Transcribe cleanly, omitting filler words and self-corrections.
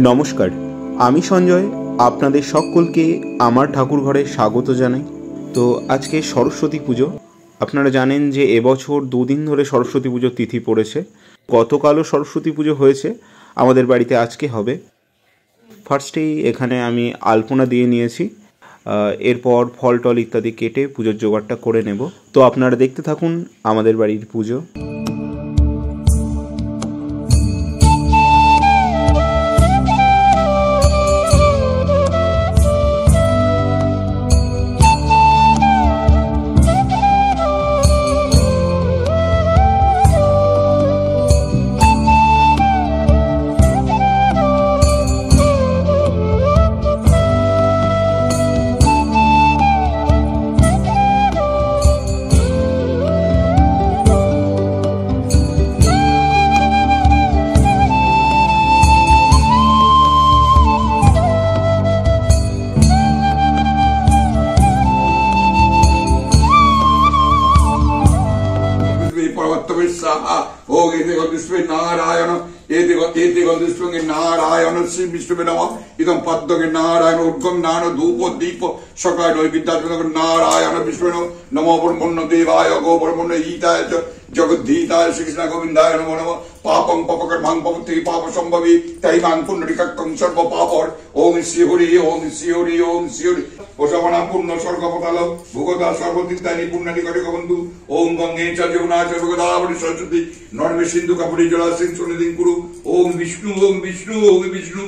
নমস্কার, আমি সঞ্জয় আপনাদের সকলকে আমার ঠাকুর ঘরে স্বাগত জানাই। তো আজকে সরস্বতী পুজো। আপনারা জানেন যে এবছর দুদিন ধরে সরস্বতী পুজোর তিথি পড়েছে। গতকালও সরস্বতী পুজো হয়েছে, আমাদের বাড়িতে আজকে হবে। ফার্স্টেই এখানে আমি আলপনা দিয়ে নিয়েছি, এরপর ফল টল ইত্যাদি কেটে পুজোর জোগাড়টা করে নেব। তো আপনারা দেখতে থাকুন আমাদের বাড়ির পুজো। नारायण नारायण श्री विष्णु नमः इदं पद्मके नारायण उद्गम नान धूप दीप सकाल विद्या नारायण विष्णु नमो ब्रह्मण्य देवाय गो ब्रह्मण्य ईताय जगद्धीताय श्रीकृष्ण गोविंदाय नमो नमः पापं पपकर्मां पपति पाप संभवी तैमां पुण्डरीकं सर्व पापर ओम श्री हरि ओम श्री हरि ओम श्री हरि ओशवना पुण्य स्वर्गपताल भूगदा सर्वतीर्थानि पुण्यनिकटे बंधु ओम गंगे च यमुना च गोदावरी सरस्वती नर्मे सिंधु कापुरी जलाशय सुनिधिं कुरु ओम विष्णु ओम विष्णु ओम विष्णु।